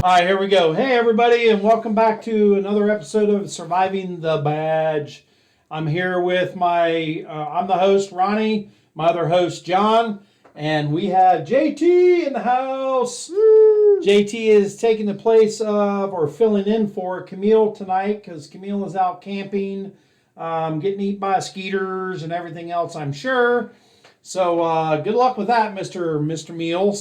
All right, here we go. Hey, everybody, and welcome back to another episode of Surviving the Badge. I'm here with I'm the host, Ronnie, my other host, John, and we have JT in the house. Woo! JT is taking the place of, or filling in for Camille tonight, because Camille is out camping, getting eaten by skeeters and everything else, I'm sure. So good luck with that, Mr. Meal.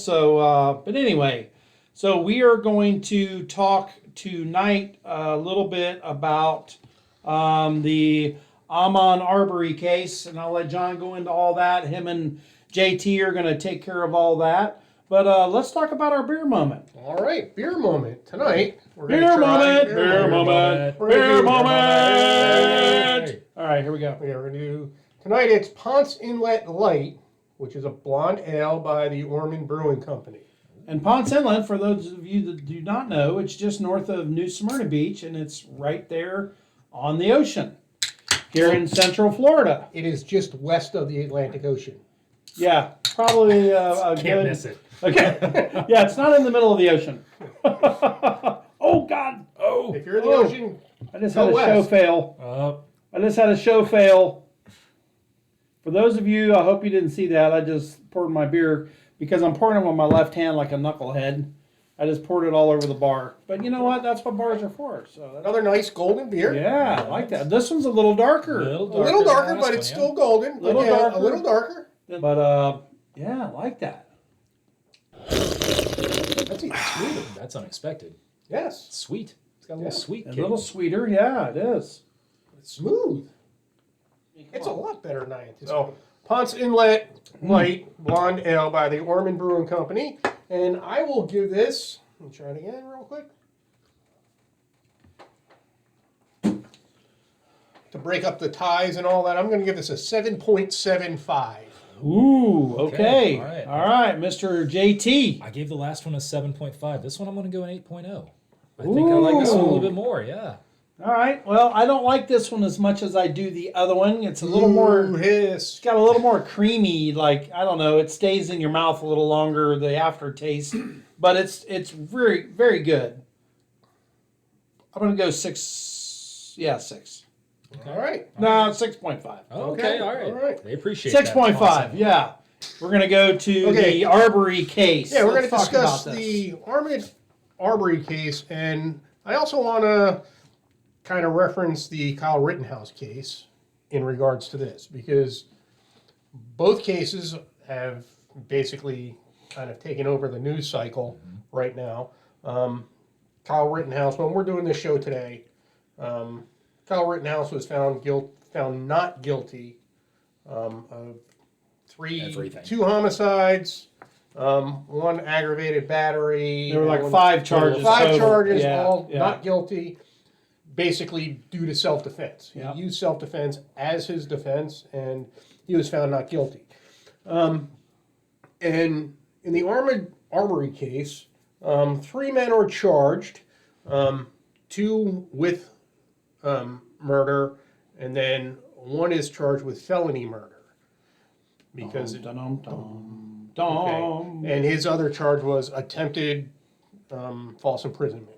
But anyway, so we are going to talk tonight a little bit about the Ahmaud Arbery case, and I'll let John go into all that. Him and JT are going to take care of all that. But let's talk about our beer moment. All right, beer moment tonight. We're going to try beer moment. All right, here we go. Yeah, we're going to do tonight. It's Ponce Inlet Light, which is a blonde ale by the Ormond Brewing Company. And Ponce Inlet, for those of you that do not know, it's just north of New Smyrna Beach, and it's right there on the ocean here in Central Florida. It is just west of the Atlantic Ocean. Yeah, probably Can't miss it. Okay. Yeah, it's not in the middle of the ocean. Oh, God. Oh. If you're in the ocean, I just had a show fail. I just had a show fail. For those of you, I hope you didn't see that. I just poured my beer because I'm pouring it with my left hand like a knucklehead. I just poured it all over the bar. But you know what? That's what bars are for. So another nice golden beer. Yeah, I like that. This one's a little darker. A little darker, but it's still golden. A little darker. But yeah, I like that. That's even sweeter. That's unexpected. Yes. Sweet. It's got a little sweet kick. A little sweeter. Yeah, it is. It's smooth. It's a lot better than I anticipated. So, Ponce Inlet Light Blonde Ale by the Ormond Brewing Company. And I will give this, let me try it again real quick. To break up the ties and all that, I'm going to give this a 7.75. Ooh, okay. All right, Mr. JT. I gave the last one a 7.5. This one I'm going to go an 8.0. I think I like this one a little bit more, yeah. All right. Well, I don't like this one as much as I do the other one. It's a little more. It's got a little more creamy. Like, I don't know. It stays in your mouth a little longer. The aftertaste, but it's very, very good. I'm gonna go 6. Yeah, 6. Okay. All right. No, 6.5. Okay. All right. They appreciate 6.5. Yeah. We're gonna go to the Arbery case. Yeah, we're gonna discuss the Ahmaud Arbery case, and I also want to kind of reference the Kyle Rittenhouse case in regards to this, because both cases have basically kind of taken over the news cycle right now. Kyle Rittenhouse, when we're doing this show today, Kyle Rittenhouse was found not guilty of 2 homicides, 1 aggravated battery. There were like 5 charges. 5 charges, all not guilty. Basically due to self-defense. He used self-defense as his defense, and he was found not guilty. And in the Ahmaud Arbery case, 3 men are charged, 2 with murder, and then 1 is charged with felony murder. Because and his other charge was attempted false imprisonment.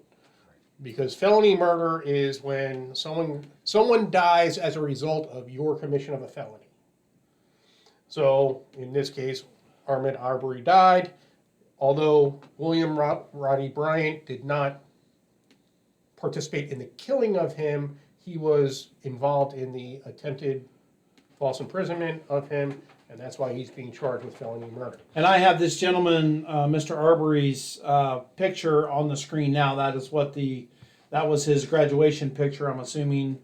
Because felony murder is when someone dies as a result of your commission of a felony. So in this case, Ahmaud Arbery died, although William Rodney Bryant did not participate in the killing of him. He was involved in the attempted false imprisonment of him, and that's why he's being charged with felony murder. And I have this gentleman, Mr. Arbery's picture on the screen now. That was his graduation picture, I'm assuming.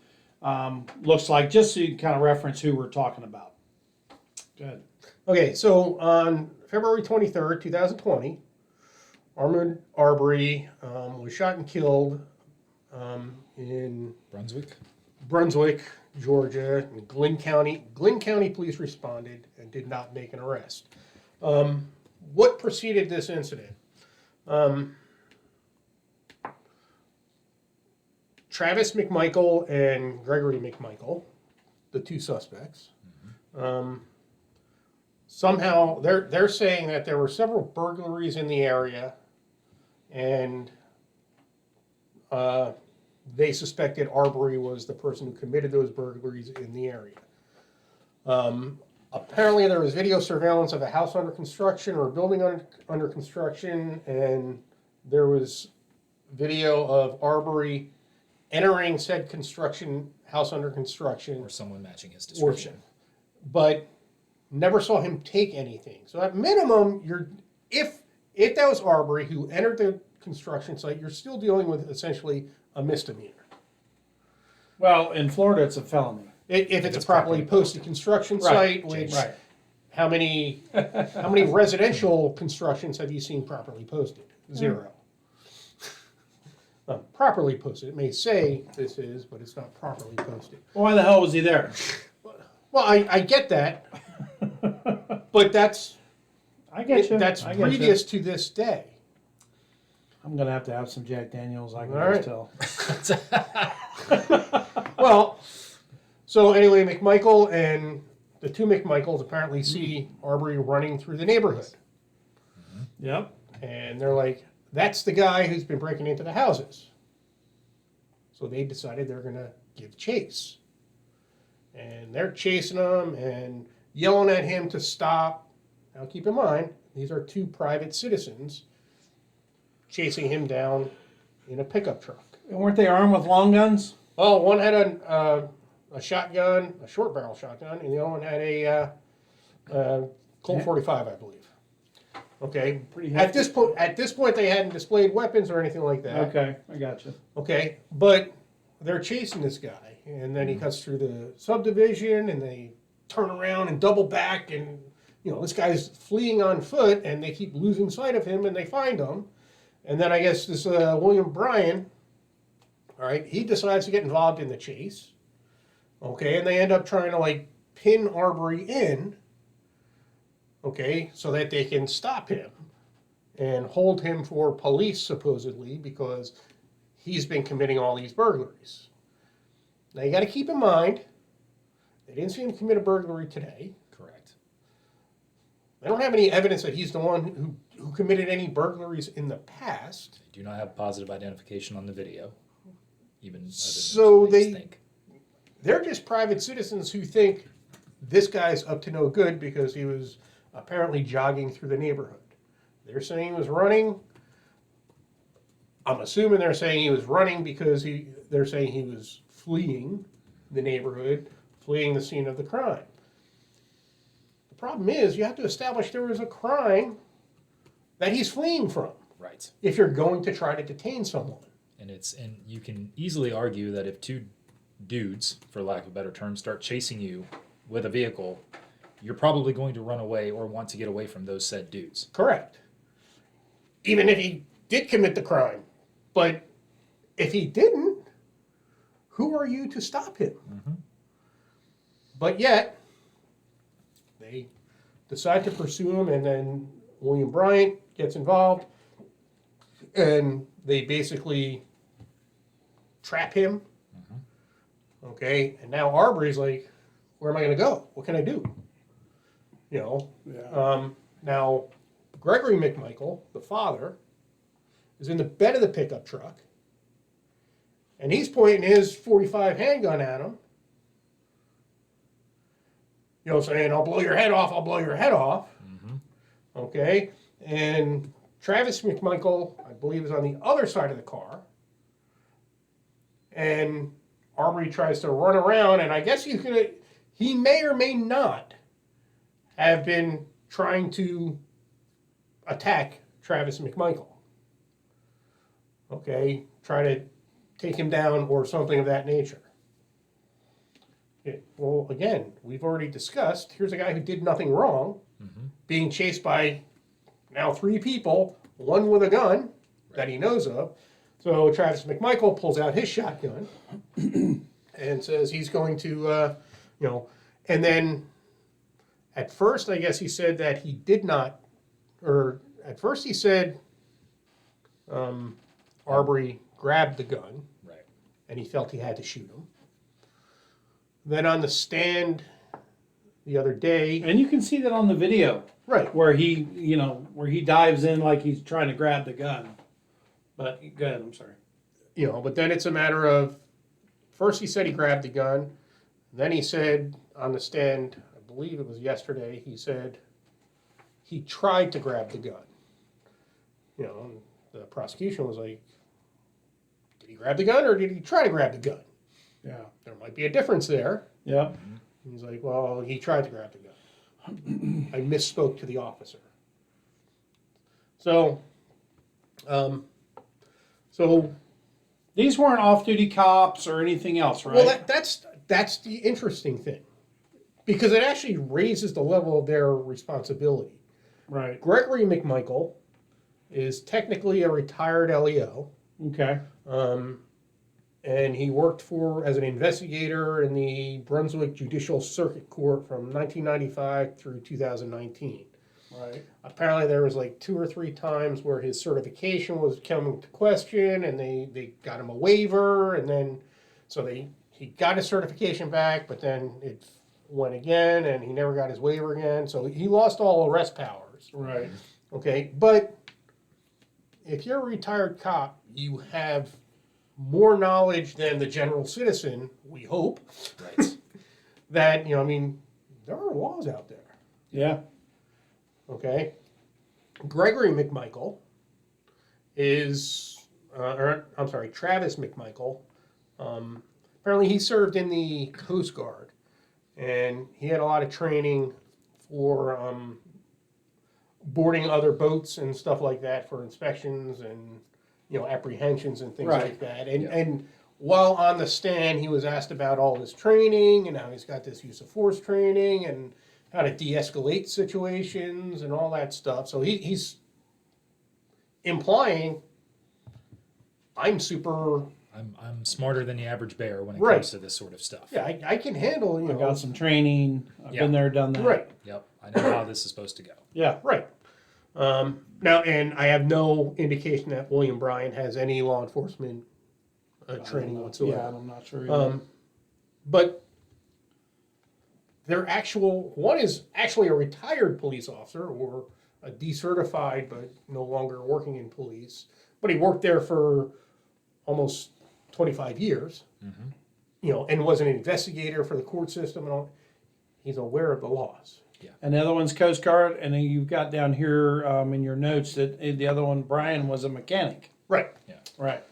Looks like, just so you can kind of reference who we're talking about. Good. Okay, so on February 23rd, 2020, Ahmaud Arbery was shot and killed in Brunswick, Georgia, in Glynn County. Glynn County police responded and did not make an arrest. What preceded this incident? Travis McMichael and Gregory Michael, the 2 suspects, somehow they're saying that there were several burglaries in the area, and they suspected Arbery was the person who committed those burglaries in the area. Apparently there was video surveillance of a house under construction or a building under construction, and there was video of Arbery entering said house under construction. Or someone matching his description. But never saw him take anything. So at minimum, if that was Arbery who entered the construction site, you're still dealing with essentially a misdemeanor. Well, in Florida, it's a felony. If it's a properly posted construction site, which how many residential constructions have you seen properly posted? Zero. Properly posted. It may say this is, but it's not properly posted. Well, why the hell was he there? Well, I get that, but that's previous to this day. I'm gonna have to have some Jack Daniels. I can All just tell. Well, so anyway, McMichael and the two McMichaels apparently see Arbery running through the neighborhood. Yep. And they're like, that's the guy who's been breaking into the houses. So they decided they're going to give chase. And they're chasing him and yelling at him to stop. Now keep in mind, these are two private citizens chasing him down in a pickup truck. And weren't they armed with long guns? Well, one had a shotgun, a short barrel shotgun, and the other one had a Colt 45, I believe. Okay. Pretty At this point, they hadn't displayed weapons or anything like that. Okay, I got you. Okay, but they're chasing this guy, and then he cuts through the subdivision, and they turn around and double back, and this guy's fleeing on foot, and they keep losing sight of him, and they find him, and then I guess this William Bryan, all right, he decides to get involved in the chase. Okay, and they end up trying to pin Arbery in. Okay, so that they can stop him and hold him for police, supposedly, because he's been committing all these burglaries. Now, you got to keep in mind, they didn't see him commit a burglary today. Correct. They don't have any evidence that he's the one who committed any burglaries in the past. They do not have positive identification on the video, even so they think. They're just private citizens who think this guy's up to no good because he was apparently jogging through the neighborhood. They're saying he was running. I'm assuming they're saying he was running because they're saying he was fleeing the neighborhood, fleeing the scene of the crime. The problem is you have to establish there was a crime that he's fleeing from. Right. If you're going to try to detain someone. And you can easily argue that if two dudes, for lack of a better term, start chasing you with a vehicle, you're probably going to run away or want to get away from those said dudes. Correct. Even if he did commit the crime. But if he didn't, who are you to stop him? Mm-hmm. But yet, they decide to pursue him, and then William Bryant gets involved, and they basically trap him. Mm-hmm. Okay, and now Arbery's like, where am I going to go? What can I do? Now, Gregory Michael, the father, is in the bed of the pickup truck, and he's pointing his .45 handgun at him, saying, I'll blow your head off, I'll blow your head off. Mm-hmm. Okay, and Travis McMichael, I believe, is on the other side of the car, and Arbery tries to run around, and I guess he may or may not have been trying to attack Travis McMichael. Okay, try to take him down or something of that nature. Well, again, we've already discussed, here's a guy who did nothing wrong, being chased by now 3 people, one with a gun that he knows of. So Travis McMichael pulls out his shotgun and says he's going to, and then at first, I guess he said that he did not, or at first he said Arbery grabbed the gun, right, and he felt he had to shoot him. Then on the stand the other day, and you can see that on the video, right, where he dives in like he's trying to grab the gun. But go ahead, I'm sorry. But then it's a matter of, first he said he grabbed the gun. Then he said on the stand, I believe it was yesterday, he said he tried to grab the gun. And the prosecution was like, did he grab the gun or did he try to grab the gun? Yeah. There might be a difference there. Yeah. He's like, well, he tried to grab the gun. I misspoke to the officer. So These weren't off-duty cops or anything else, right? well, that's the interesting thing, because it actually raises the level of their responsibility. Right. Gregory Michael is technically a retired LEO, Okay. and he worked as an investigator in the Brunswick Judicial Circuit Court from 1995 through 2019. Right. Apparently there was like 2 or 3 times where his certification was coming to question, and they got him a waiver, and then he got his certification back, but then it went again, and he never got his waiver again, so he lost all arrest powers. Right. Okay, but if you're a retired cop, you have more knowledge than the general citizen, we hope, Right. that, there are laws out there. Yeah. Okay, Gregory McMichael is, Travis McMichael. Apparently, he served in the Coast Guard, and he had a lot of training for boarding other boats and stuff like that for inspections and apprehensions and things Right. like that. And while on the stand, he was asked about all his training and how he's got this use of force training and how to de-escalate situations and all that stuff. So he's implying I'm smarter than the average bear when it Right. comes to this sort of stuff. yeah, I can handle I got some training. I've been there, done that. right, Yep. I know how this is supposed to go. Yeah. right. Now, and I have no indication that William Bryan has any law enforcement training whatsoever. Yeah, I'm not sure. Either. But one is actually a retired police officer or a decertified but no longer working in police, but he worked there for almost 25 years, and was an investigator for the court system and all. He's aware of the laws. And the other one's Coast Guard, and then you've got down here in your notes that the other one, Brian, was a mechanic. Right. Yeah. Right.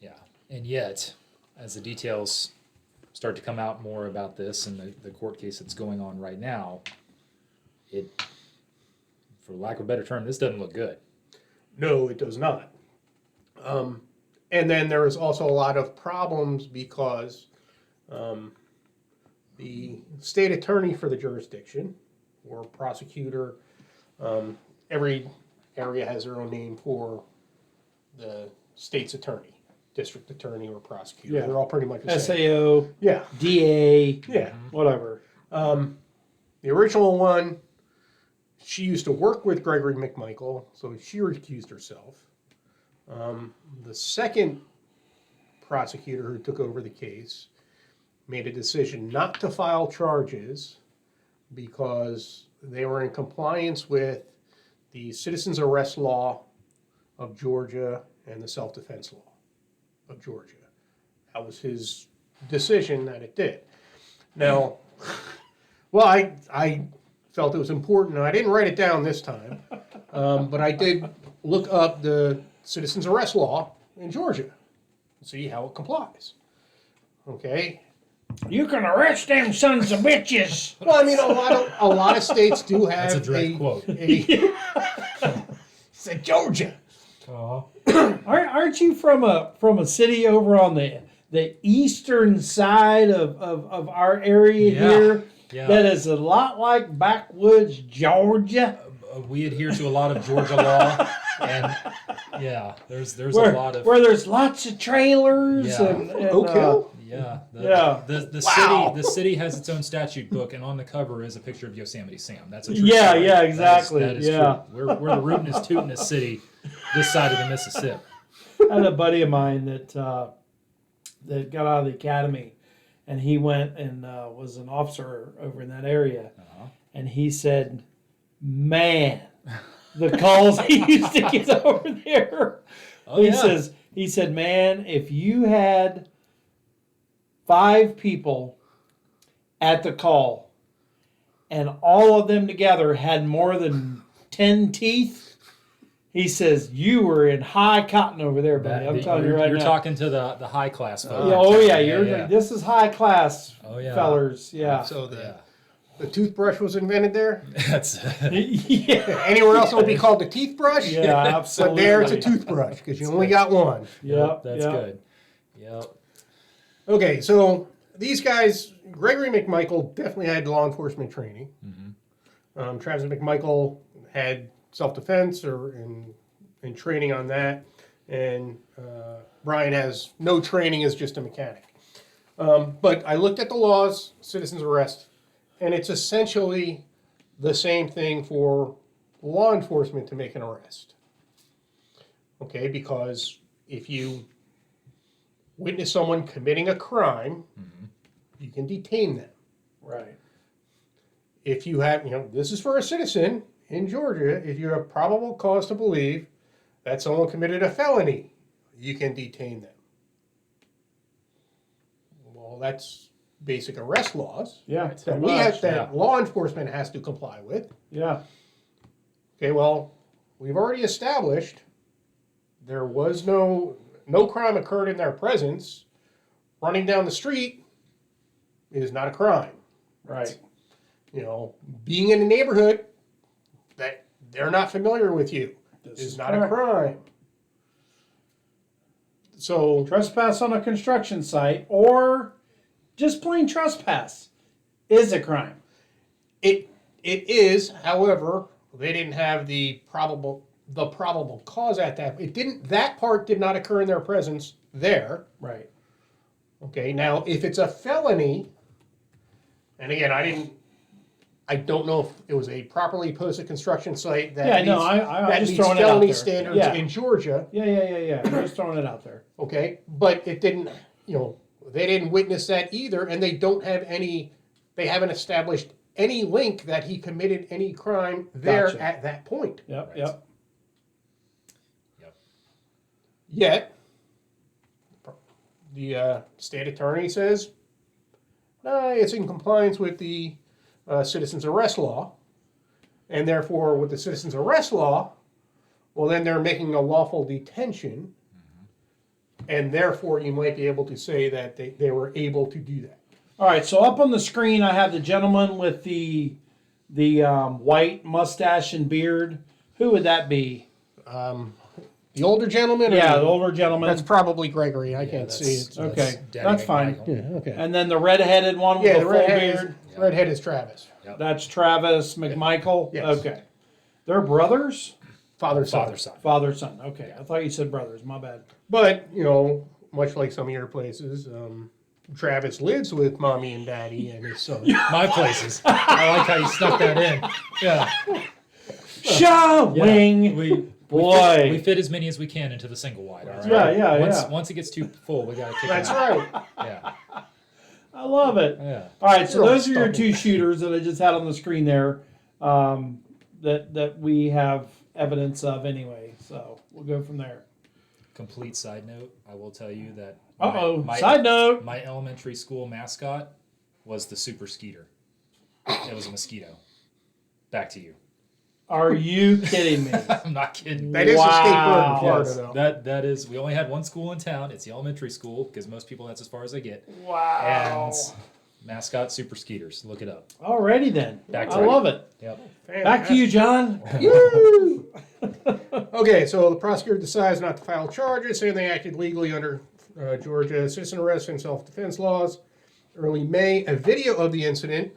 Yeah. And yet, as the details start to come out more about this and the court case that's going on right now, for lack of a better term, this doesn't look good. No, it does not. And then there is also a lot of problems because the state attorney for the jurisdiction or prosecutor, every area has their own name for the state's attorney, district attorney or prosecutor. Yeah. They're all pretty much the same. SAO, Yeah, DA, yeah. whatever. The original one, she used to work with Gregory McMichael, so she recused herself. The second prosecutor who took over the case made a decision not to file charges because they were in compliance with the citizens arrest law of Georgia and the self-defense law of Georgia. That was his decision that it did. Now, well, I felt it was important, and I didn't write it down this time, but I did look up the citizens arrest law in Georgia and see how it complies. Okay. You can arrest them sons of bitches. Well, I mean, a lot of states do have That's a direct quote. It's a Georgia. Aren't you from a city over on the eastern side of our area here? Yeah. That is a lot like backwoods Georgia. We adhere to a lot of Georgia law, and yeah, there's a lot of where there's lots of trailers Yeah. and Okay. yeah. Yeah. The city has its own statute book, and on the cover is a picture of Yosemite Sam. That's a true Yeah, story. yeah, exactly. That is Yeah. true. We're the rootinest, tootinest city this side of the Mississippi. I had a buddy of mine that got out of the academy, and he went and was an officer over in that area, and he said, "Man, the calls he used to get over there." Oh, He yeah. says He said, man, if you had 5 people at the call and all of them together had more than 10 teeth, he says, you were in high cotton over there, buddy. I'm telling you right now. You're talking to the high class folks. This is high class, fellers. Yeah. So the toothbrush was invented there. That's Yeah. Anywhere else it would be called the teeth brush. Yeah, absolutely. But there it's a toothbrush because you only got one. Yep. That's good. Yep. Okay, so these guys, Gregory McMichael definitely had law enforcement training. Travis McMichael had self-defense and training on that, and Brian has no training as just a mechanic. But I looked at the laws, citizen's arrest, and it's essentially the same thing for law enforcement to make an arrest. Okay, because if you witness someone committing a crime, you can detain them. Right. If you have, this is for a citizen in Georgia, if you have probable cause to believe that someone committed a felony, you can detain them. Well, that's basic arrest laws. Yeah. That law enforcement has to comply with. Yeah. Okay, well, we've already established there was no crime occurred in their presence. Running down the street is not a crime. Right. Being in a neighborhood that they're not familiar with you is not a crime. So Trespass on a construction site or just plain trespass is a crime. it is, however, they didn't have the probable cause at that. That part did not occur in their presence there. Right. Okay, now if it's a felony, and again, I don't know if it was a properly posted construction site that meets felony standards in Georgia. Yeah. I'm just throwing it out there. Okay, but it didn't, they didn't witness that either, and they haven't established any link that he committed any crime there at that point. Yep. Yet, the state attorney says, it's in compliance with the citizen's arrest law, and therefore with the citizen's arrest law, well then they're making a lawful detention, and therefore you might be able to say that they were able to do that. All right, so up on the screen I have the gentleman with the white mustache and beard. Who would that be? The older gentleman? Yeah, the older gentleman. That's probably Gregory. I can't see it. Okay, that's fine. Yeah, okay. And then the red-headed one with the full beard. Redhead is Travis. Yep. That's Travis McMichael? Yes. Okay. They're brothers? Father, son. Father, son. Okay, I thought you said brothers. My bad. But, much like some of your places, Travis lives with mommy and daddy and his son. My places. I like how you snuck that in. Yeah. Showing. We fit as many as we can into the single wide. All right? Yeah. Once it gets too full, we gotta kick That's it out. right. Yeah. I love it. Yeah. All right, so You're those are your stuck. 2 shooters that I just had on the screen there that we have evidence of anyway. So we'll go from there. Complete side note, I will tell you that Side note. my elementary school mascot was the super skeeter. It was a mosquito. Back to you. Are you kidding me? I'm not kidding. That is a state bird in Florida, Yes, though. that is. We only had one school in town. It's the elementary school because most people that's as far as they get. Wow. And mascot super skeeters. Look it up. Alrighty then. Back to I you. love it. Yep. Back to you, John. Woo! Okay, so the prosecutor decides not to file charges, saying they acted legally under Georgia citizen arrest and self-defense laws. Early May, a video of the incident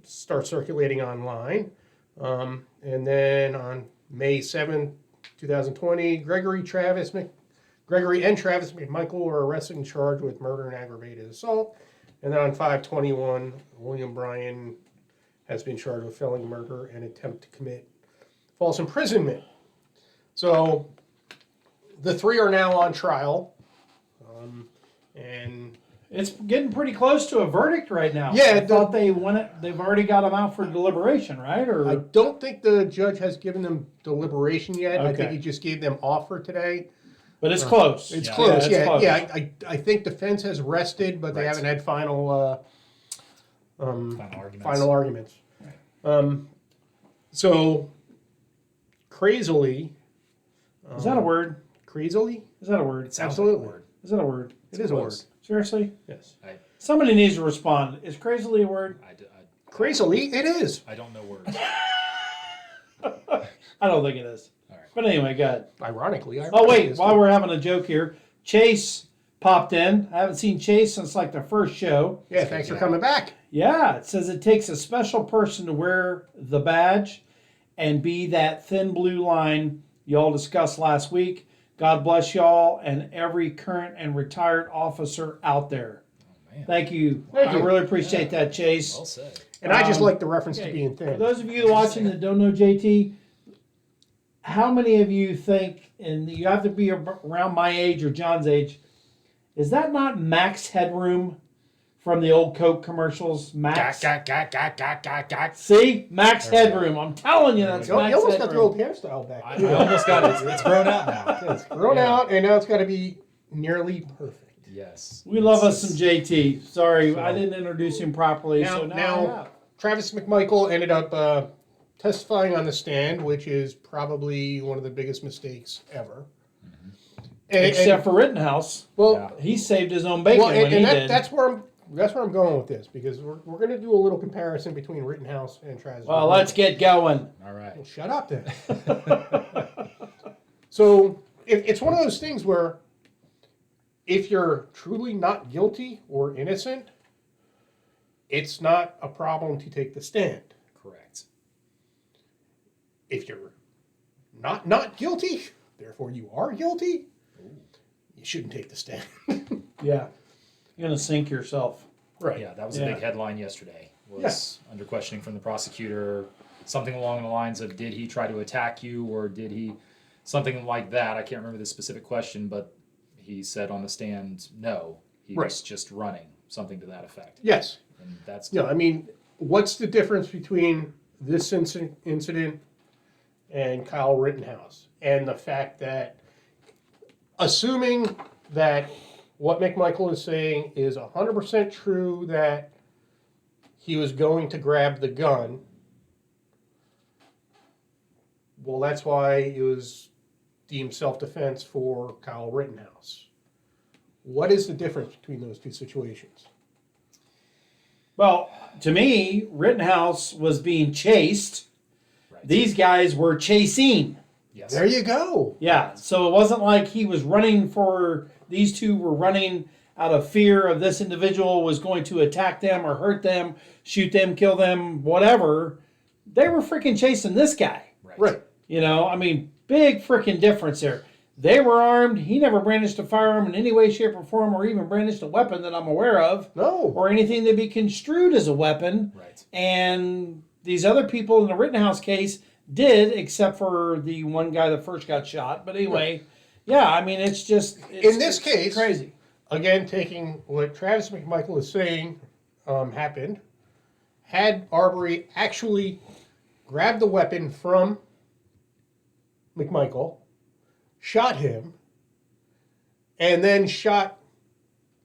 starts circulating online. And then on May 7th, 2020, Gregory and Travis McMichael were arrested and charged with murder and aggravated assault. And then on 5/21, William Bryan has been charged with felony murder and attempt to commit false imprisonment. So the 3 are now on trial. And It's getting pretty close to a verdict right now. Yeah, I thought they won it. They've already got them out for deliberation, right? Or I don't think the judge has given them deliberation yet. I think Okay. he just gave them offer today. But it's close. It's Yeah. close. it's Yeah, close. yeah. I think defense has rested, but they Right. haven't had final Final arguments. final arguments. So crazily, Is that a word? crazily, Is that a word? It sounds Absolutely. like a word. Is that a word? it is a word. close. Seriously? Yes, Somebody needs to respond. Is crazily a word? crazily, it is. I don't know words. I don't think it is. All right. But anyway, go ahead. Ironically, Oh, it wait. is. While we're having a joke here, Chase popped in. I haven't seen Chase since like the first show. Yeah, thanks for coming back. Yeah, it says it takes a special person to wear the badge and be that thin blue line y'all discussed last week. God bless y'all and every current and retired officer out there. Oh, man. Thank you. Thank I you. really appreciate that, Chase. Well said. And I just Um, like the reference to being For thin. those of you watching that don't know JT, how many of you think, and you have to be around my age or John's age, is that not Max Headroom from the old Coke commercials? Max. See? Max There we go. Headroom. I'm telling you, that's You Max almost got the Headroom. old hairstyle back. I almost got it. It's grown out now. It's grown Yeah. out, and now it's got to be nearly perfect. Yes. We love us It's- some JT. Sorry, So- I didn't introduce him properly, Now- so now, now- I have. Travis McMichael ended up testifying on the stand, which is probably one of the biggest mistakes ever. Except for Rittenhouse. well, Yeah. He saved his own bacon well, when he did. that's where I'm going with this, because we're going to do a little comparison between Rittenhouse and Travis. Well, McMichael. let's get going. All right. Well, shut up then. So it's one of those things where if you're truly not guilty or innocent, it's not a problem to take the stand. Correct. If you're not guilty, therefore you are guilty, you shouldn't take the stand. Yeah. You're going to sink yourself. Right. Yeah, that was Yeah. a big headline yesterday. Was Yes. under questioning from the prosecutor, something along the lines of, did he try to attack you, or did he something like that? I can't remember the specific question, but he said on the stand, no, he Right. was just running, something to that effect. Yes. And that's Yeah, I mean, what's the difference between this incident and Kyle Rittenhouse? And the fact that, assuming that what McMichael is saying is 100% true, that he was going to grab the gun, well, that's why it was deemed self-defense for Kyle Rittenhouse. What is the difference between those two situations? Well, to me, Rittenhouse was being chased. right. These guys were chasing. Yes. There you go. Yeah, so it wasn't like he was running for, these two were running out of fear of this individual was going to attack them or hurt them, shoot them, kill them, whatever. They were freaking chasing this guy. Right. You know, I mean, big freaking difference there. They were armed. He never brandished a firearm in any way, shape, or form, or even brandished a weapon that I'm aware of, No. or anything that be construed as a weapon. Right. And these other people in the Rittenhouse case did, except for the one guy that first got shot. But anyway, yeah, I mean, it's just In this it's case- crazy. Again, taking what Travis McMichael is saying happened, had Arbery actually grabbed the weapon from McMichael, shot him, and then shot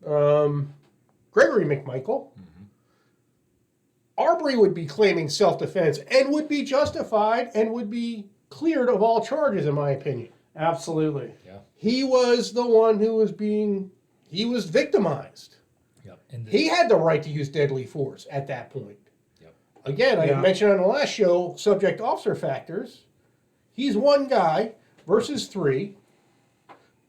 Gregory McMichael, Arbery would be claiming self-defense and would be justified and would be cleared of all charges, in my opinion. Absolutely. Yeah. He was the one who was he was victimized. Yep. And He had the right to use deadly force at that point. Yep. Again, I Yeah. mentioned on the last show, subject officer factors. He's one guy versus three.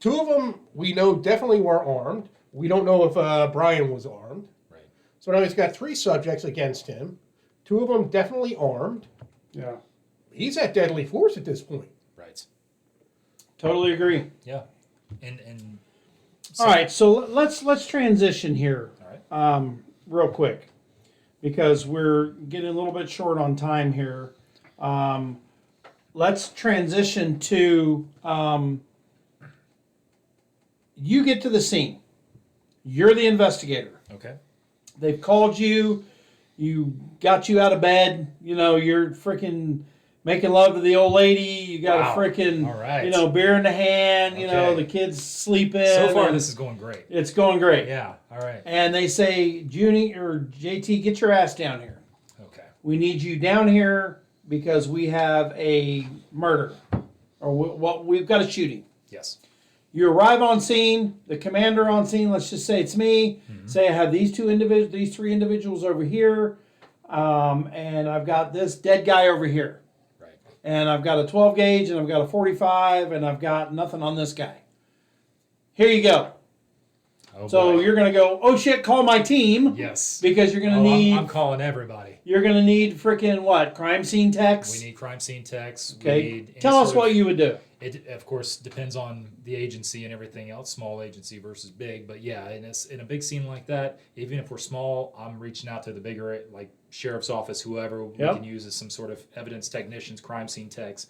Two of them we know definitely were armed. We don't know if Brian was armed. Right. So now he's got three subjects against him. Two of them definitely armed. Yeah. He's at deadly force at this point. Right. Totally agree. Yeah. And All right, so let's transition here. All right. Real quick, because we're getting a little bit short on time here. Let's transition to you get to the scene. You're the investigator. Okay. They've called you. You got you out of bed. You know, you're freaking making love to the old lady. You got Wow. a freaking, All right. beer in the hand. Okay. The kids sleeping. So far, and this is going great. it's going great. Yeah. All right. And they say, Junie or JT, get your ass down here. Okay. We need you down here because we have a murder, or we've got a shooting. Yes. You arrive on scene, the commander on scene, let's just say it's me, say I have these three individuals over here, and I've got this dead guy over here. Right. And I've got a 12 gauge, and I've got a 45, and I've got nothing on this guy. Here you go. Oh, So boy. you're going to go, oh shit, call my team. Yes. Because you're going to need... I'm calling everybody. You're going to need freaking what? Crime scene techs? We need crime scene techs. Okay. We need Tell us what you would do. It, of course, depends on the agency and everything else, small agency versus big. But yeah, in a big scene like that, even if we're small, I'm reaching out to the bigger, like sheriff's office, whoever we can use as some sort of evidence technicians, crime scene techs.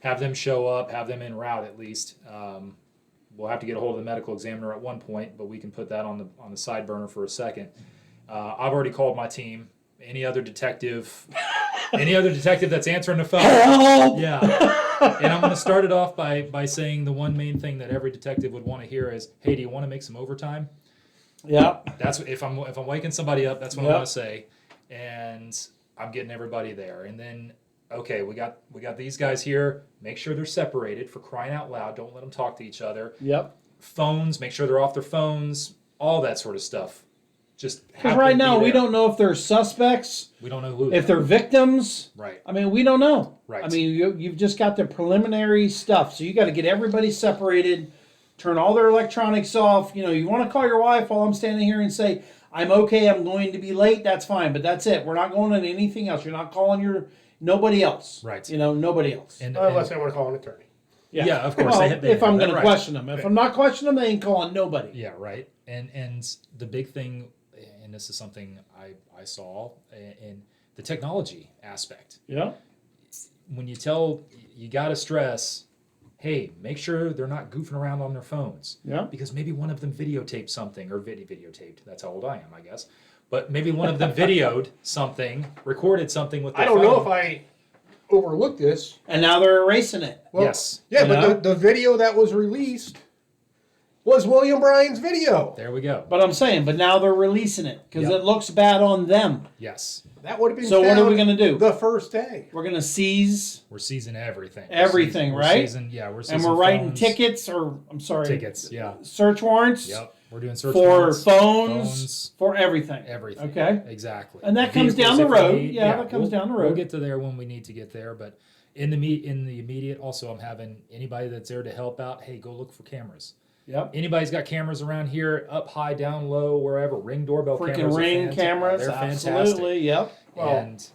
Have them show up, have them en route at least. We'll have to get a hold of the medical examiner at one point, but we can put that on the side burner for a second. I've already called my team. Any other detective that's answering the phone. Help! Yeah. And I'm going to start it off by saying the one main thing that every detective would want to hear is, "Hey, do you want to make some overtime?" Yep. That's if I'm waking somebody up, that's what I want to say. And I'm getting everybody there. And then okay, we got these guys here. Make sure they're separated, for crying out loud. Don't let them talk to each other. Yep. Phones, make sure they're off their phones. All that sort of stuff. Just Because right now we don't know if they're suspects, We don't know who. if they're victims. Right. I mean, we don't know. Right. I mean, you've just got the preliminary stuff, so you got to get everybody separated, turn all their electronics off. You want to call your wife while I'm standing here and say, "I'm okay. I'm going to be late." That's fine, but that's it. We're not going on anything else. You're not calling nobody else. Right. nobody else. Unless I want to call an attorney. Yeah, of course. Well, if I'm going to right. question them, if I'm not questioning them, they ain't calling nobody. Yeah, right. And the big thing, and this is something I saw in the technology aspect. Yeah. When you got to stress, hey, make sure they're not goofing around on their phones. Yeah. Because maybe one of them videotaped something, or videotaped. That's how old I am, I guess. But maybe one of them videoed something, recorded something with their I don't phone. know if I overlooked this. And now they're erasing it. Well, Yes. Yeah, You but know? the video that was released was William Bryan's video. There we go. But I'm saying, now they're releasing it because Yep. it looks bad on them. Yes. That would have been So what are we found going to do? the first day. We're going to seize, We're seizing everything. Everything, right? We're seizing and we're writing phones, tickets, or I'm sorry, Tickets, yeah. search warrants Yep. We're doing search for warrants, phones, for everything. everything. Okay. Exactly. And that comes Vehicles down the if we road. need. Yeah, that comes down the road. We'll get to there when we need to get there. But in the immediate, also, I'm having anybody that's there to help out. Hey, go look for cameras. Yep. Anybody's got cameras around here, up high, down low, wherever. Ring doorbell Freaking cameras. ring cameras. They're Absolutely. Yep. Well, and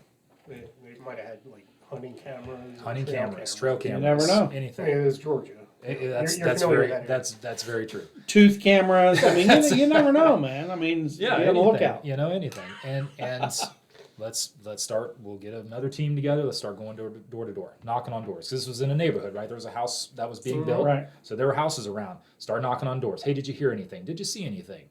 They might have had like hunting cameras. hunting trail cameras, trail cameras. never know. Anything. I mean, it's Georgia. That's You're that's familiar very with that that's very true. Tooth cameras. I mean, you never know, man. I mean, be on the anything, lookout. anything. And let's start. We'll get another team together. Let's start going door to door, knocking on doors. This was in a neighborhood, right? There was a house that was being built, Right. so there were houses around. Start knocking on doors. Hey, did you hear anything? Did you see anything?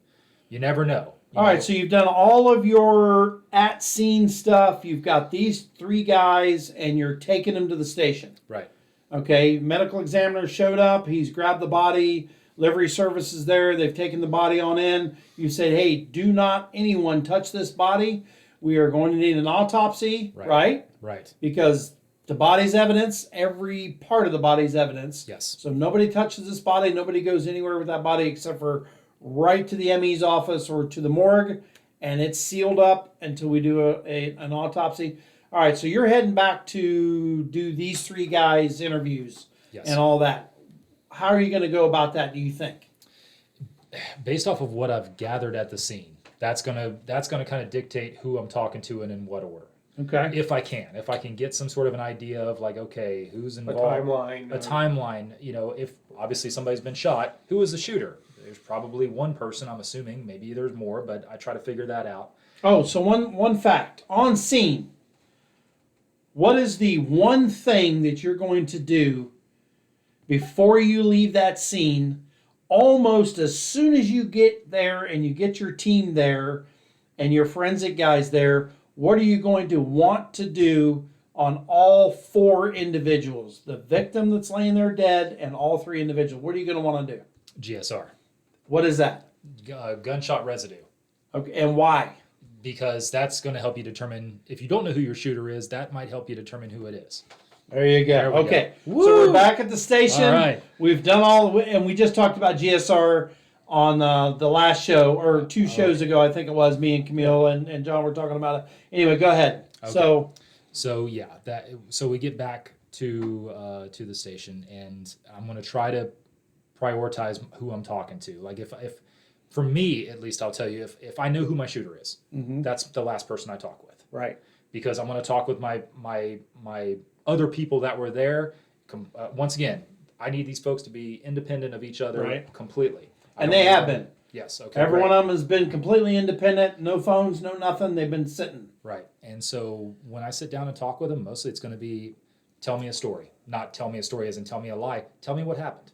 You never know. All right, so you've done all of your at scene stuff. You've got these three guys, and you're taking them to the station. Right. Okay, medical examiner showed up. He's grabbed the body. Livery services there. They've taken the body on in. You said, hey, do not anyone touch this body. We are going to need an autopsy, right? Right. Because the body's evidence, every part of the body's evidence. Yes. So nobody touches this body. Nobody goes anywhere with that body except for right to the ME's office or to the morgue, and it's sealed up until we do an autopsy. All right, so you're heading back to do these three guys' interviews Yes. and all that. How are you going to go about that, do you think? Based off of what I've gathered at the scene, that's gonna kind of dictate who I'm talking to and in what order. Okay. If I can get some sort of an idea of like, okay, who's A involved, timeline. a timeline. If obviously somebody's been shot, who is the shooter? There's probably one person, I'm assuming. Maybe there's more, but I try to figure that out. Oh, so one fact. On scene, what is the one thing that you're going to do before you leave that scene, almost as soon as you get there and you get your team there and your forensic guys there? What are you going to want to do on all 4 individuals, the victim that's laying there dead and all 3 individuals, what are you going to want to do? GSR. What is that? Gunshot residue. Okay, and why? Because that's going to help you determine, if you don't know who your shooter is, that might help you determine who it is. There you go. There we Okay, go. so Woo! we're back at the station. All right. We've done and we just talked about GSR on the last show, or 2 shows ago, I think it was. Me and Camille and John were talking about it. Anyway, go ahead. Okay. So yeah, so we get back to the station, and I'm going to try to prioritize who I'm talking to. Like if for me at least, I'll tell you, if I know who my shooter is, that's the last person I talk with. Right. Because I'm going to talk with my other people that were there. Once again, I need these folks to be independent of each other completely. And they have been. Yes. Okay. Every one of them has been completely independent. No phones, no nothing. They've been sitting. Right. And so when I sit down and talk with them, mostly it's going to be, tell me a story. Not tell me a story as in tell me a lie. Tell me what happened.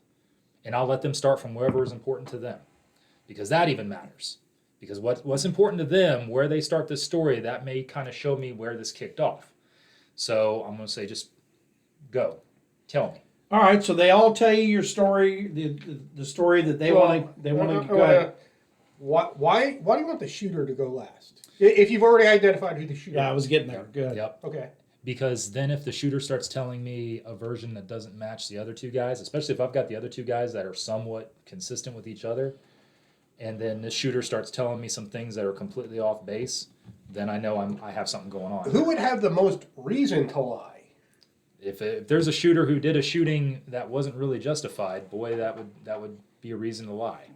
And I'll let them start from wherever is important to them. Because that even matters. Because what's important to them, where they start this story, that may kind of show me where this kicked off. So I'm going to say, just go. Tell me. All right, so they all tell you your story, the story that they want to go ahead. Why do you want the shooter to go last? If you've already identified who the shooter is. Yeah, I was getting there. Good. Yep. Okay. Because then if the shooter starts telling me a version that doesn't match the other 2 guys, especially if I've got the other 2 guys that are somewhat consistent with each other, and then the shooter starts telling me some things that are completely off base, then I know I have something going on. Who would have the most reason to lie? If there's a shooter who did a shooting that wasn't really justified, boy, that would be a reason to lie.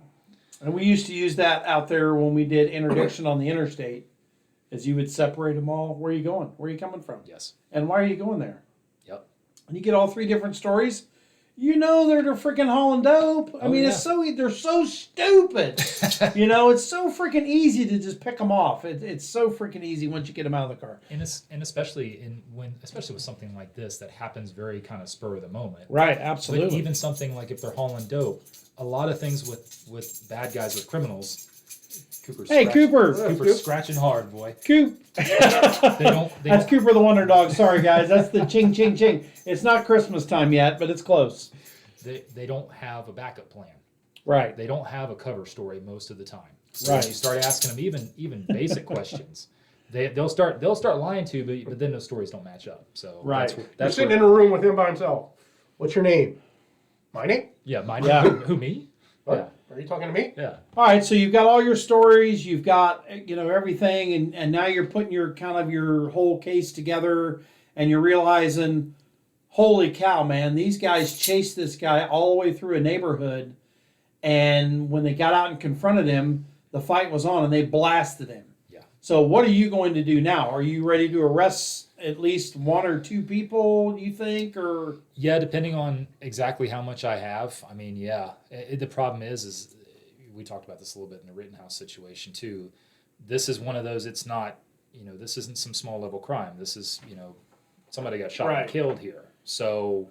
And we used to use that out there when we did interdiction on the interstate, as you would separate them all. Where are you going? Where are you coming from? Yes. And why are you going there? Yep. And you get all 3 different stories. You know they're freaking hauling dope. I mean, they're so stupid. It's so freaking easy to just pick them off. It's so freaking easy once you get them out of the car. And especially especially with something like this that happens very kind of spur of the moment. Right, absolutely. But even something like if they're hauling dope, a lot of things with bad guys, with criminals. Cooper's scratching hard, boy. Coop. That's Cooper the Wonder Dog. Sorry, guys. That's the ching, ching, ching. It's not Christmas time yet, but it's close. They don't have a backup plan. Right. They don't have a cover story most of the time. So right. When you start asking them even basic questions, they'll start lying to you, but then those stories don't match up. So right. That's sitting in a room with him by himself. What's your name? My name? Yeah, my name. Yeah. Who me? What? Yeah. Are you talking to me? Yeah. All right, so you've got all your stories, you've got everything, and now you're putting your whole case together, and you're realizing, holy cow, man, these guys chased this guy all the way through a neighborhood, and when they got out and confronted him, the fight was on, and they blasted him. Yeah. So what are you going to do now? Are you ready to arrest at least 1 or 2 people, you think, or? Yeah, depending on exactly how much I have. I mean, yeah. The problem is we talked about this a little bit in the Rittenhouse situation too. This is one of those. It's not, this isn't some small level crime. This is, somebody got shot and killed here. So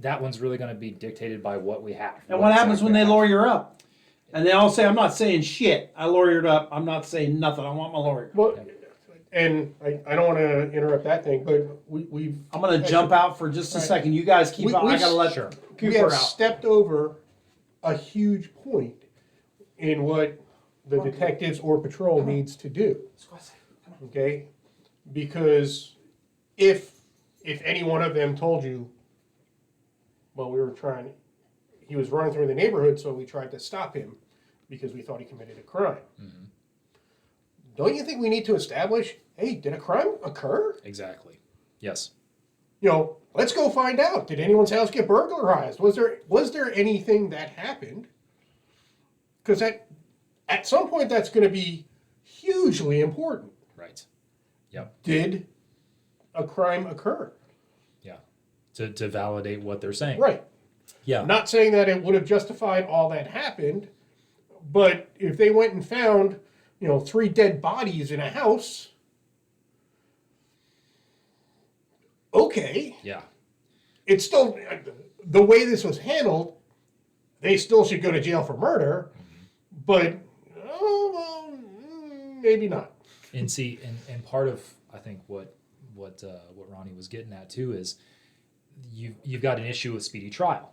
that one's really going to be dictated by what we have. And what happens when they lawyer up? And they all say, I'm not saying shit. I lawyered up. I'm not saying nothing. I want my lawyer. Well, and I don't want to interrupt that thing, but we've... I'm going to jump out for just a second. You guys keep on. I got to let Cooper we have out. Stepped over a huge point in what the detectives or patrol needs to do. Okay? Because if any one of them told you, well, he was running through the neighborhood, so we tried to stop him because we thought he committed a crime. Mm-hmm. Don't you think we need to establish, hey, did a crime occur? Exactly. Yes. Let's go find out. Did anyone's house get burglarized? Was there anything that happened? Because at some point that's going to be hugely important. Right. Yep. Did a crime occur? Yeah. To validate what they're saying. Right. Yeah. Not saying that it would have justified all that happened, but if they went and found 3 dead bodies in a house. Okay. Yeah. It's still, the way this was handled, they still should go to jail for murder, but, maybe not. And part of, I think, what Ronnie was getting at too is you've got an issue with speedy trial.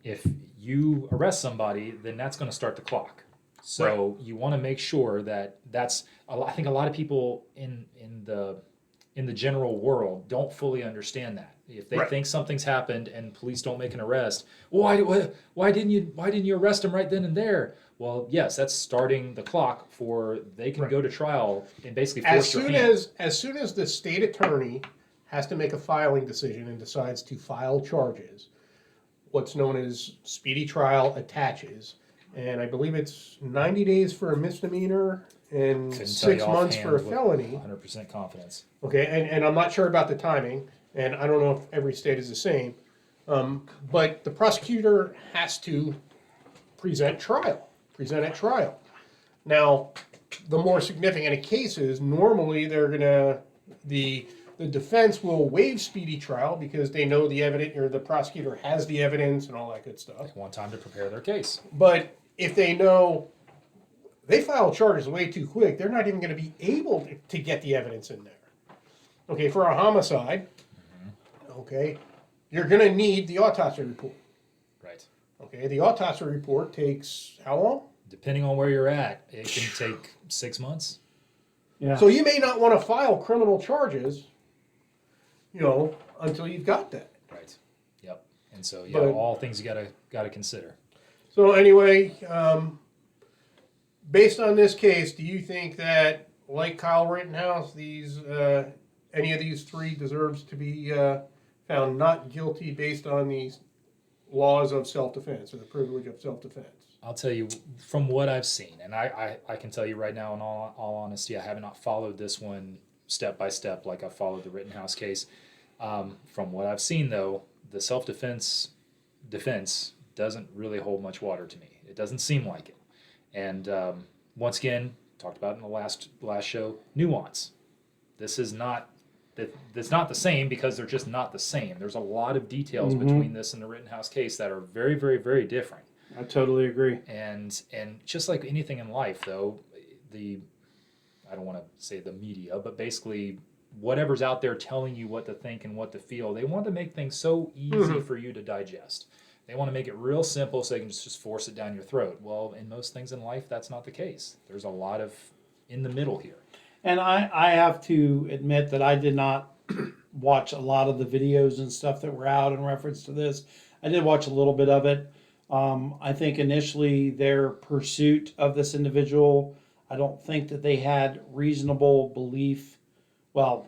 If you arrest somebody, then that's going to start the clock. So you want to make sure that's. I think a lot of people in the general world don't fully understand that. If they think something's happened and police don't make an arrest, why didn't you arrest him right then and there? Well, yes, that's starting the clock for they can go to trial and basically force your hand. As soon as the state attorney has to make a filing decision and decides to file charges, what's known as speedy trial attaches, and I believe it's 90 days for a misdemeanor and 6 months for a felony. 100% confidence. Okay, and I'm not sure about the timing, and I don't know if every state is the same, but the prosecutor has to present at trial. Now, the more significant of cases, normally the defense will waive speedy trial because they know the evidence, or the prosecutor has the evidence and all that good stuff. They want time to prepare their case. But if they know they file charges way too quick, they're not even going to be able to get the evidence in there. Okay, for a homicide, okay, you're going to need the autopsy report. Right. Okay, the autopsy report takes how long? Depending on where you're at, it can take 6 months. Yeah. So you may not want to file criminal charges, until you've got that. Right. Yep. And so But- all things you gotta consider. So anyway, based on this case, do you think that, like Kyle Rittenhouse, any of these three deserves to be found not guilty based on these laws of self-defense or the privilege of self-defense? I'll tell you from what I've seen, and I can tell you right now, in all honesty, I have not followed this one step by step like I followed the Rittenhouse case. From what I've seen, though, the self-defense doesn't really hold much water to me. It doesn't seem like it. And once again, talked about in the last show, nuance. This is not it's not the same because they're just not the same. There's a lot of details between this and the Rittenhouse case that are very, very, very different. I totally agree. And just like anything in life, though, I don't want to say the media, but basically whatever's out there telling you what to think and what to feel, they want to make things so easy for you to digest. They want to make it real simple so they can just force it down your throat. Well, in most things in life, that's not the case. There's a lot of in the middle here. And I have to admit that I did not watch a lot of the videos and stuff that were out in reference to this. I did watch a little bit of it. I think initially their pursuit of this individual, I don't think that they had reasonable belief, well,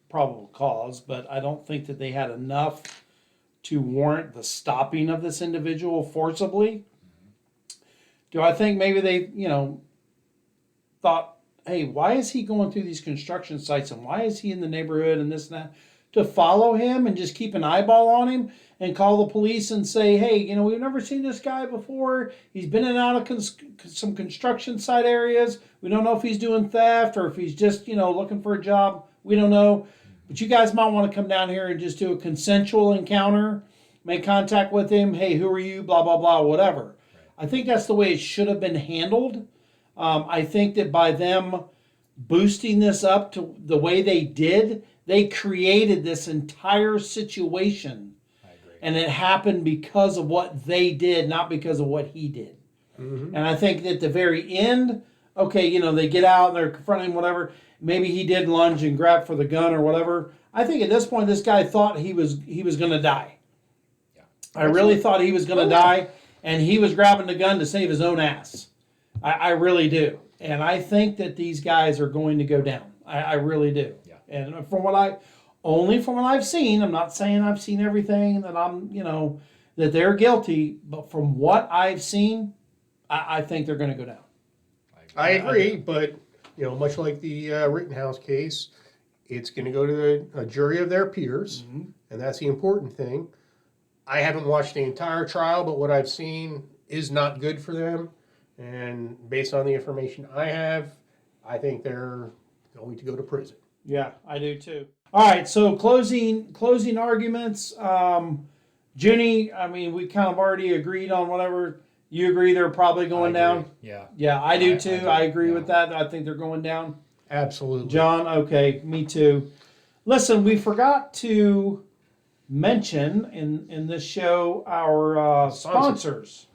probable cause, but I don't think that they had enough to warrant the stopping of this individual forcibly. Do I think maybe they, thought, hey, why is he going through these construction sites and why is he in the neighborhood and this and that? To follow him and just keep an eyeball on him and call the police and say, hey, we've never seen this guy before. He's been in and out of some construction site areas. We don't know if he's doing theft or if he's just, looking for a job. We don't know. But you guys might want to come down here and just do a consensual encounter, make contact with him. Hey, who are you? Blah, blah, blah, whatever. Right. I think that's the way it should have been handled. I think that by them boosting this up to the way they did, they created this entire situation. I agree. And it happened because of what they did, not because of what he did. Mm-hmm. And I think that at the very end, okay, they get out and they're confronting whatever. Maybe he did lunge and grab for the gun or whatever. I think at this point, this guy thought he was going to die. Yeah. I really thought he was going to die, and he was grabbing the gun to save his own ass. I really do. And I think that these guys are going to go down. I really do. Yeah. And from what I've seen, I'm not saying I've seen everything that that they're guilty, but from what I've seen, I think they're going to go down. I agree, but much like the Rittenhouse case, it's going to go to a jury of their peers, and that's the important thing. I haven't watched the entire trial, but what I've seen is not good for them. And based on the information I have, I think they're going to go to prison. Yeah, I do too. All right, so closing arguments. Jenny, we kind of already agreed on whatever. You agree they're probably going down? Yeah. Yeah, I do too. I agree yeah. with that. I think they're going down. Absolutely. John, okay, me too. Listen, we forgot to mention in this show our sponsors.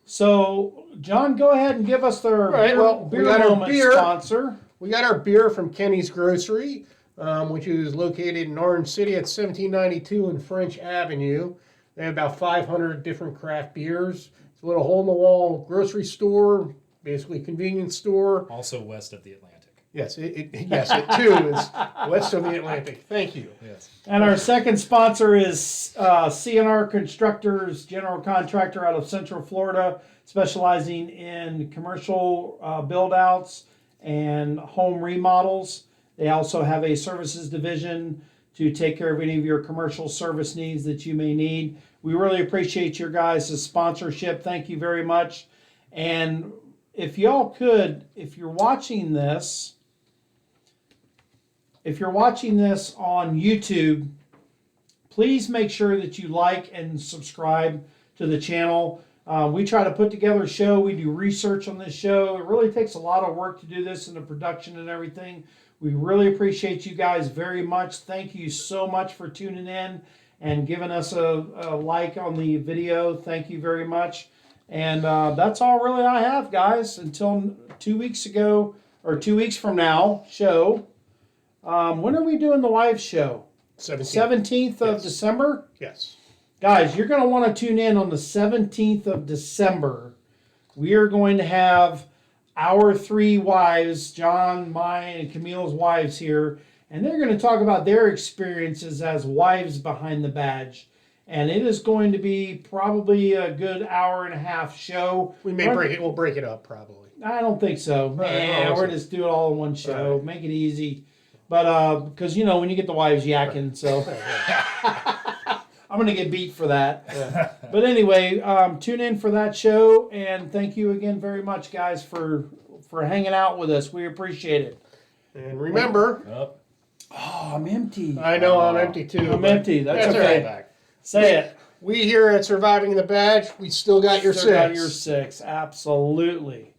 So, John, go ahead and give us their beer we got our moment beer. sponsor. We got our beer from Kenny's Grocery, which is located in Orange City at 1792 and French Avenue. They have about 500 different craft beers. It's a little hole-in-the-wall grocery store, basically convenience store. Also west of the Atlantic. Yes, it too is west of the Atlantic. Thank you. Yes. And our second sponsor is CNR Constructors, general contractor out of Central Florida, specializing in commercial build-outs and home remodels. They also have a services division to take care of any of your commercial service needs that you may need. We really appreciate your guys' sponsorship. Thank you very much. And if y'all could, if you're watching this on YouTube, please make sure that you like and subscribe to the channel. We try to put together a show. We do research on this show. It really takes a lot of work to do this and the production and everything. We really appreciate you guys very much. Thank you so much for tuning in and giving us a like on the video. Thank you very much. And that's all really I have, guys. Until 2 weeks ago, or 2 weeks from now, show. When are we doing the live show? 17th of December? Yes. Guys, you're going to want to tune in on the 17th of December. We are going to have our three wives, John, mine, and Camille's wives here, and they're going to talk about their experiences as wives behind the badge. And it is going to be probably a good hour and a half show. We'll break it up probably. I don't think so. We're just do it all in one show. Right. Make it easy. But because when you get the wives yakking, so I'm gonna get beat for that. Yeah. But anyway, tune in for that show, and thank you again very much, guys, for hanging out with us. We appreciate it. And remember, oh, I'm empty. I know I'm empty too. I'm empty. That's okay. Right. Say it. We here at Surviving the Badge, we still got your six. Still got your six. Absolutely.